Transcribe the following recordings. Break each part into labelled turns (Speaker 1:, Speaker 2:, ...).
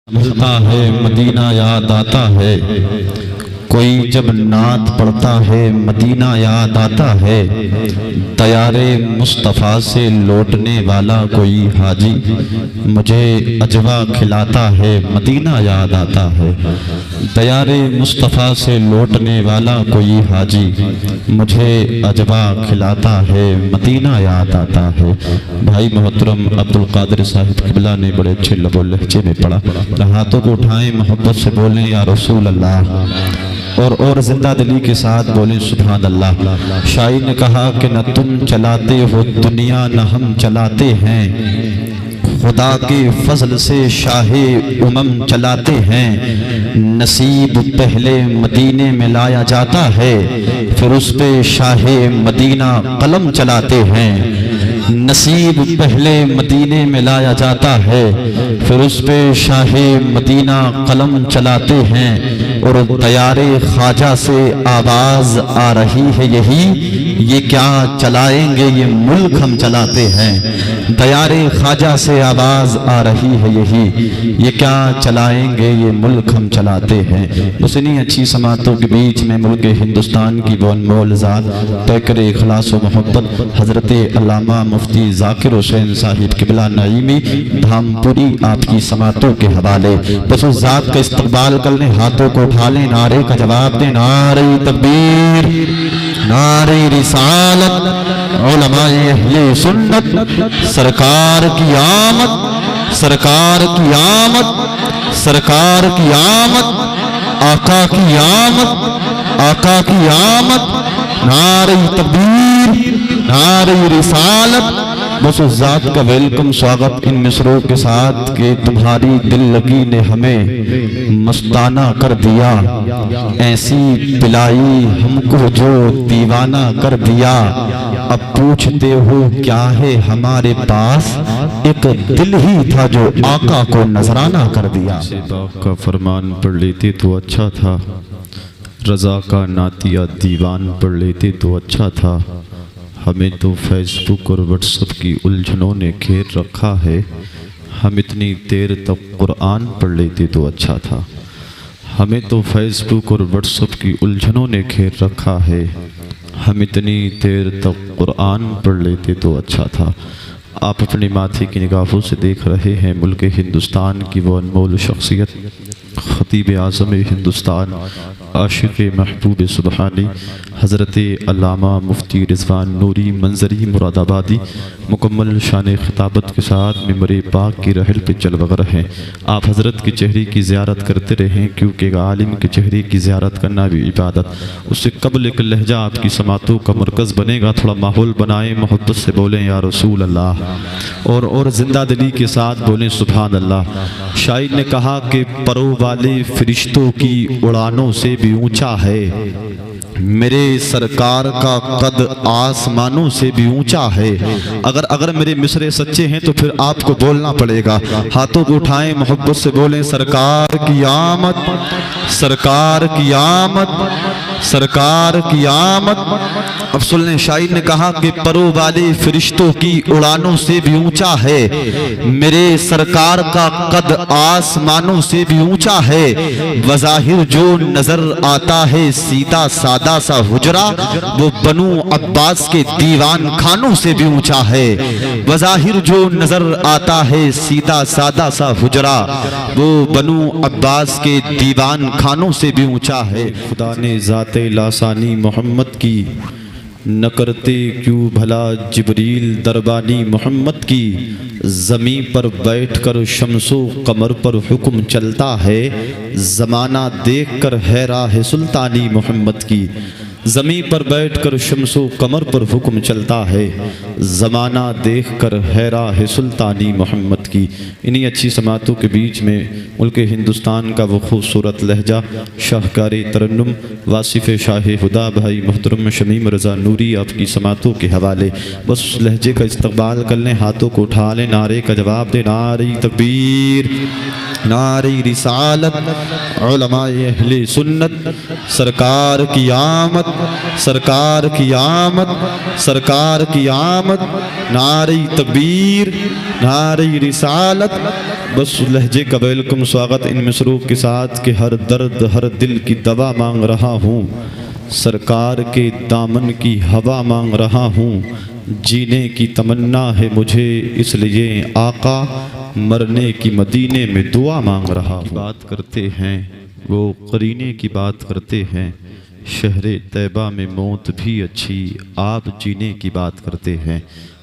Speaker 1: ملتا ہے مدینہ یاد آتا ہے، کوئی جب نعت پڑھتا ہے مدینہ یاد آتا ہے، دیار مصطفیٰ سے لوٹنے والا کوئی حاجی مجھے اجوا کھلاتا ہے مدینہ یاد آتا ہے، دیار مصطفیٰ سے لوٹنے والا کوئی حاجی مجھے اجوا کھلاتا ہے مدینہ یاد آتا ہے۔ بھائی محترم عبدالقادر صاحب قبلہ نے بڑے اچھے لب و لہجے میں پڑھا، ہاتھوں کو اٹھائیں، محبت سے بولیں یا رسول اللہ، اور زندہ دلی کے ساتھ بولیں سبحان اللہ۔ شاعر نے کہا کہ نہ تم چلاتے ہو دنیا نہ ہم چلاتے ہیں، خدا کے فضل سے شاہ امم چلاتے ہیں، نصیب پہلے مدینے میں لایا جاتا ہے، پھر اس پہ شاہ مدینہ قلم چلاتے ہیں، نصیب پہلے مدینے میں لایا جاتا ہے، پھر اس پہ شاہ مدینہ قلم چلاتے ہیں، اور دیار خواجہ سے آواز آ رہی ہے یہی، یہ کیا چلائیں گے یہ ملک ہم چلاتے ہیں، دیار خواجہ سے آواز آ رہی ہے یہی، یہ کیا چلائیں گے یہ ملک ہم چلاتے ہیں۔ بس انہی اچھی سماعتوں کے بیچ میں ملک ہندوستان کی وہ انمول ذات پیکر اخلاص و محبت حضرت علامہ مفتی ذاکر حسین صاحب قبلہ نعیمی دھام پوری آپ کی سماعتوں کے حوالے، بس اس ذات کا استقبال کر لیں، ہاتھوں کو اٹھا لیں، نعرے کا جواب دیں، نعرہ تکبیر، نعرہ رسالت، علماء اہل سنت، سرکار کی آمد، سرکار کی آمد، سرکار کی آمد، آقا کی آمد، آقا کی آمد، نعرہ تکبیر، نعرہ رسالت۔ بس اس ذات کا ویلکم سواگت ان مصروں کے ساتھ کہ تمہاری دل لگی نے ہمیں مستانہ کر دیا، ایسی پلائی ہم کو جو دیوانہ کر دیا، اب پوچھتے ہو کیا ہے ہمارے پاس، ایک دل ہی تھا جو آقا کو نذرانہ کر دیا۔
Speaker 2: باپ کا فرمان پڑھ لیتے تو اچھا تھا، رضا کا نعتیہ دیوان پڑھ لیتے تو اچھا تھا، ہمیں تو فیس بک اور واٹس ایپ کی الجھنوں نے گھیر رکھا ہے، ہم اتنی دیر تک قرآن پڑھ لیتے تو اچھا تھا، ہمیں تو فیس بک اور واٹس ایپ کی الجھنوں نے گھیر رکھا ہے، ہم اتنی دیر تک قرآن پڑھ لیتے تو اچھا تھا۔ آپ اپنے ماتھے کی نگاہوں سے دیکھ رہے ہیں ملک ہندوستان کی وہ انمول شخصیت، خطیب اعظم ہندوستان، عاشق محبوب سبحانی، حضرت علامہ مفتی رضوان نوری منظری مراد آبادی، مکمل شان خطابت کے ساتھ ممبر پاک کی رحل پہ چل وغیرہ ہیں۔ آپ حضرت کے چہرے کی زیارت کرتے رہیں، کیونکہ ایک عالم کے چہرے کی زیارت کرنا بھی عبادت، اس سے قبل ایک لہجہ آپ کی سماعتوں کا مرکز بنے گا، تھوڑا ماحول بنائیں، محبت سے بولیں یا رسول اللہ، اور زندہ دلی کے ساتھ بولیں سبحان اللہ۔ شاعر نے کہا کہ پروں والے فرشتوں کی اڑانوں سے بھی اونچا ہے، میرے سرکار کا قد آسمانوں سے بھی اونچا ہے۔ اگر میرے مصرے سچے ہیں تو پھر آپ کو بولنا پڑے گا، ہاتھوں کو اٹھائیں، محبت سے بولیں سرکار کی آمد، سرکار کی آمد، سرکار کی آمد۔ اب سنیں، شاعر نے کہا کہ پروں والے فرشتوں کی اڑانوں سے بھی اونچا ہے، میرے سرکار کا قد آسمانوں سے بھی اونچا ہے، بظاہر جو نظر آتا ہے سیدھا سادہ سا حجرہ، وہ بنو عباس کے دیوان خانوں سے بھی اونچا ہے، بظاہر جو نظر آتا ہے سیدھا سادہ سا حجرہ، وہ بنو عباس کے دیوان خانوں سے بھی اونچا ہے۔ خدا نے ذات لاسانی محمد کی، نہ کرتے کیوں بھلا جبریل دربانی محمد کی، زمین پر بیٹھ کر شمس و قمر پر حکم چلتا ہے، زمانہ دیکھ کر ہے راہ سلطانی محمد کی، زمین پر بیٹھ کر شمس و قمر پر حکم چلتا ہے، زمانہ دیکھ کر ہے راہ سلطانی محمد کی۔ انہی اچھی سماعتوں کے بیچ میں ملک ہندوستان کا وہ خوبصورت لہجہ، شاہکار ترنم، واصف شاہ خدا بھائی محترم شمیم رضا نوری آپ کی سماعتوں کے حوالے، بس اس لہجے کا استقبال کر لیں، ہاتھوں کو اٹھا لیں، نعرے کا جواب دیں، نعرہ تکبیر، نعرہ رسالت، علماء اہل سنت، سرکار کی آمد، سرکار کی آمد، سرکار کی آمد، نعرہ تکبیر، نعرہ رسالت، بس لہجے کا ویلکم سواگت ان مصروف کے ساتھ کہ ہر درد ہر دل کی دوا مانگ رہا ہوں، سرکار کے دامن کی ہوا مانگ رہا ہوں، جینے کی تمنا ہے مجھے اس لیے آقا مرنے کی مدینے میں دعا مانگ رہا ہوں۔ بات کرتے ہیں وہ قرینے کی بات کرتے ہیں، شہر طیبہ میں موت بھی اچھی آپ جینے کی بات کرتے ہیں۔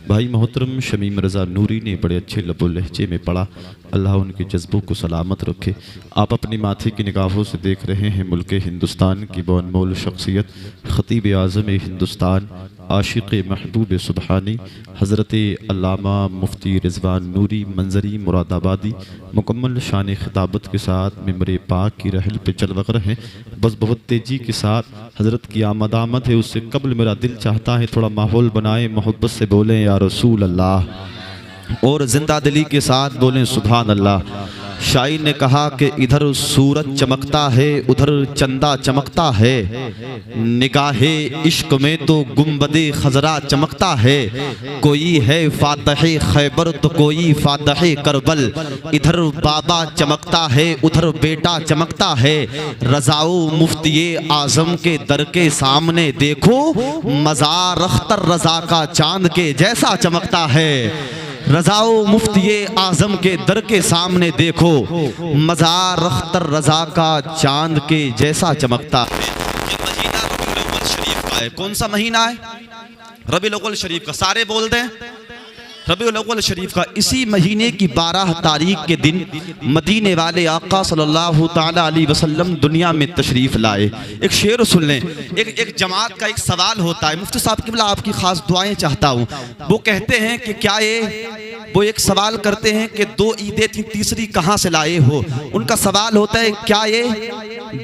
Speaker 2: بھائی محترم شمیم رضا نوری نے بڑے اچھے لب و لہجے میں پڑھا، اللہ ان کے جذبوں کو سلامت رکھے۔ آپ اپنی ماتھے کی نگاہوں سے دیکھ رہے ہیں ملک ہندوستان کی بے انمول شخصیت، خطیب اعظم ہندوستان، عاشق محبوب سبحانی حضرت علامہ مفتی رضوان نوری منظری مراد آبادی مکمل شان خطابت کے ساتھ ممبر پاک کی رحل پہ چل وغیرہ ہیں۔ بس بہت تیزی کے ساتھ حضرت کی آمد ہے، اس سے قبل میرا دل چاہتا ہے تھوڑا ماحول بنائیں، محبت سے بولیں یا رسول اللہ، اور زندہ دلی کے ساتھ بولیں سبحان اللہ۔ شاعر نے کہا کہ ادھر سورج چمکتا ہے ادھر چندہ چمکتا ہے، نگاہ عشق میں تو گنبد خضرا چمکتا ہے، کوئی ہے فاتح خیبر تو کوئی فاتح کربل، ادھر بابا چمکتا ہے ادھر بیٹا چمکتا ہے، رضاؤ مفتی اعظم کے در کے سامنے دیکھو، مزار اختر رضا کا چاند کے جیسا چمکتا ہے، رضاؤ مفتی اعظم کے در کے سامنے دیکھو، مزار اختر رضا کا چاند کے جیسا چمکتا ہے۔ یہ مہینہ ربیع الاول شریف کا ہے، کون سا مہینہ ہے؟ ربیع الاول شریف کا، سارے بول دیں ربیع الاول شریف کا۔ اسی مہینے کی 12 تاریخ کے دن مدینے والے آقا صلی اللہ تعالیٰ علیہ وسلم دنیا میں تشریف لائے۔ ایک شعر سن لیں، ایک جماعت کا ایک سوال ہوتا ہے، مفتی صاحب قبلہ آپ کی خاص دعائیں چاہتا ہوں۔ وہ کہتے ہیں کہ کیا وہ ایک سوال کرتے ہیں کہ 2 عیدیں تھیں تیسری کہاں سے لائے ہو؟ ان کا سوال ہوتا ہے کیا یہ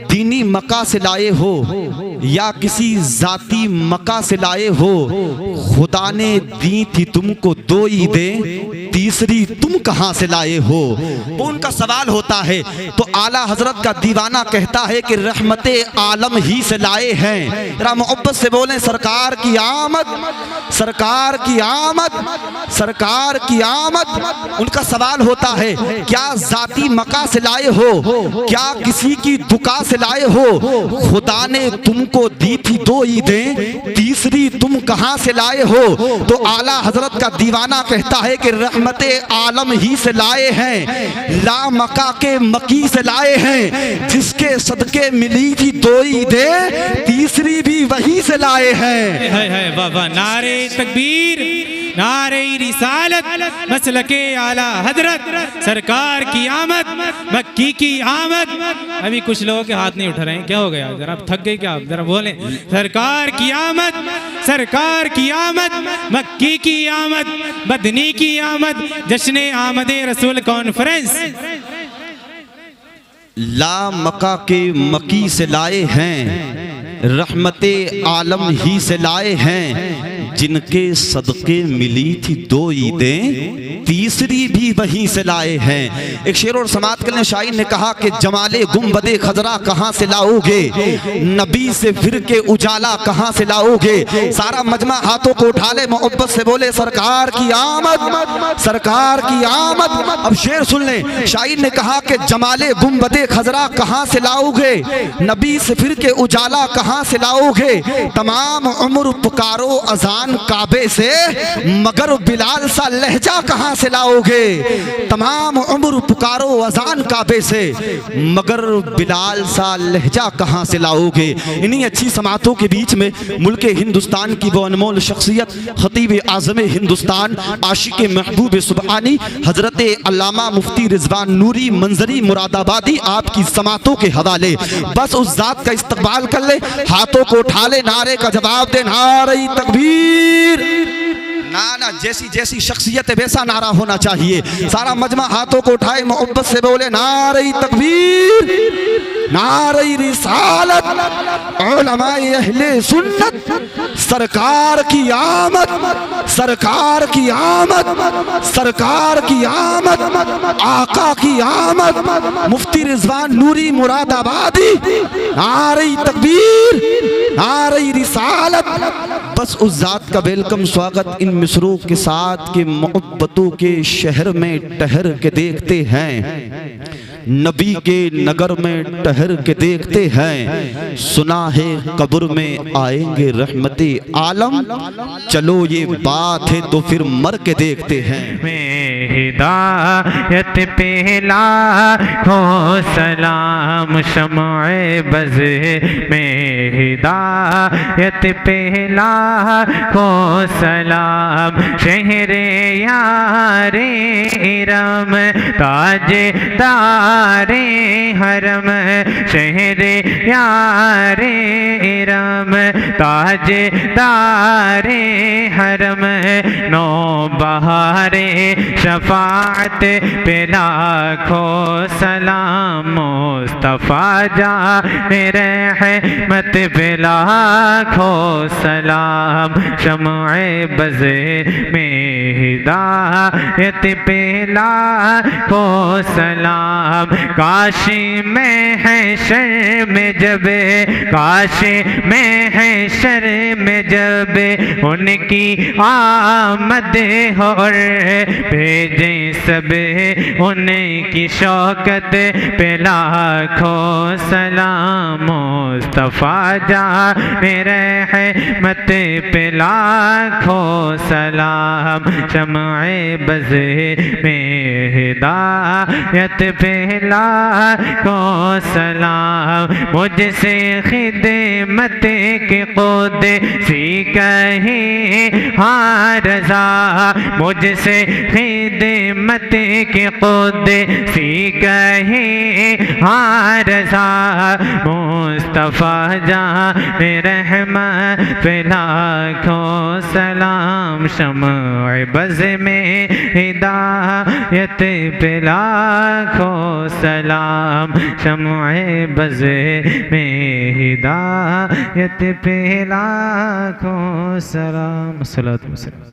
Speaker 2: دینی مکہ سے لائے ہو یا کسی ذاتی مکہ سے لائے ہو؟ خدا نے دی تھی تم کو 2 عیدیں تیسری تم کہاں سے لائے ہو؟ وہ ان کا سوال ہوتا ہے۔ تو اعلیٰ حضرت کا دیوانہ کہتا ہے کہ رحمت عالم ہی سے لائے ہیں۔ ذرا محبت سے بولیں سرکار کی آمد، سرکار کی آمد، سرکار کی آمد۔ ان کا سوال ہوتا ہے کیا ذاتی مکہ سے لائے ہو، کیا کسی کی دکا سے لائے ہو؟ خدا نے تم کو دی تھی 2 عیدیں تیسری تم کہاں سے لائے ہو؟ تو اعلیٰ حضرت کا دیوانہ کہتا ہے کہ رحمت عالم ہی سے لائے ہیں، لا مکہ کے مکی سے لائے ہیں، جس کے صدقے ملی تھی 2 عیدیں تیسری بھی وہی سے لائے ہیں۔
Speaker 3: بابا نعرہ تکبیر، نعرہ رسالت، مسلک اعلیٰ حضرت، سرکار کی آمد، مکی کی آمد۔ ابھی کچھ لوگوں کے ہاتھ نہیں اٹھ رہے ہیں، کیا ہو گیا؟ ذرا تھک گئے کیا؟ ذرا بولیں سرکار کی آمد، سرکار کی آمد، مکی کی آمد، مدنی کی آمد، جشن آمد رسول کانفرنس۔
Speaker 1: لا مکہ کے مکی سے لائے ہیں، رحمت عالم ہی سے لائے ہیں، جن کے صدقے ملی تھی 2 عیدیں تیسری بھی وہیں سے لائے ہیں۔ ایک شعر اور سماعت کرنے شاعر نے کہا کہ جمال گنبد خضرا کہاں سے لاؤ گے، نبی سے پھر کے اجالا کہاں سے لاؤ گے؟ سارا مجمع ہاتھوں کو اٹھا لے، محبت سے بولے سرکار کی آمد، سرکار کی آمد۔ اب شعر سن لیں، شاعر نے کہا کہ جمال گنبد خضرا کہاں سے لاؤ گے، نبی سے پھر کے اجالا کہاں سے لاؤ گے؟ تمام عمر پکارو اذان کعبے سے، مگر بلال سا لہجہ کہاں سے لاؤ گے؟ تمام عمر پکارو اذان کعبے سے، مگر بلال سا لہجہ کہاں سے لاؤ گے؟ انہی اچھی سماعتوں کے بیچ میں ملک ہندوستان کی وہ انمول شخصیت، خطیب اعظم ہندوستان، عاشق محبوب سبحانی حضرت علامہ مفتی رضوان نوری منظری مراد آبادی آپ کی سماعتوں کے حوالے بس اس ذات کا استقبال کر لے، ہاتھوں کو اٹھا لے، نعرے کا جواب دے، نعرہ تکبیر۔ نعرہ جیسی شخصیت ہے ویسا نعرہ ہونا چاہیے۔ سارا مجمع ہاتھوں کو اٹھائے، محبت سے بولے نعرہ تکبیر،
Speaker 4: نعرہ رسالت علماء اہل سنت سرکار کی آمد سرکار کی آمد سرکار کی آمد آقا کی آمد مفتی رضوان نوری مراد آبادی نعرہ تکبیر نعرہ رسالت بس اس ذات کا ویلکم سواگت ان مصروں کے ساتھ کہ محبتوں کے شہر میں ٹہر کے دیکھتے ہیں نبی کے نگر میں ٹہر کے دیکھتے ہیں سنا ہے قبر میں آئیں گے رحمت عالم چلو یہ بات ہے تو پھر مر کے دیکھتے ہیں
Speaker 5: ہدایت پہ لاکھوں سلام شمع بز میں ہدایت پہ لاکھوں سلام شہر یار ارم تاج دار حرم شہر یار ارم تاج دار حرم نو بہار شفاعت پہ لاکھوں سلام مصطفیٰ جان رحمت پہ لاکھوں سلام شمع بز میں ہدایت پہ لاکھوں سلام کاش میں حشر میں جب کاش میں حشر میں جب ان کی آمد ہو اور بھیجیں سب ان کی شوکت پہ لاکھوں سلام مصطفیٰ جان رحمت پہ لاکھوں سلام شمع بز میں ہدایت پہ لاکھوں سلام مجھ سے خدمت کے قدسی کہیں ہاں رضا مجھ سے خدمت کے قدسی کہیں ہاں رضا مصطفیٰ جان رحمت پہ لاکھوں سلام شمع بز میں ہدایت پہ لاکھوں سلام شمع بز میں ہدایت پہ لاکھوں سلام صلی اللہ علیہ وسلم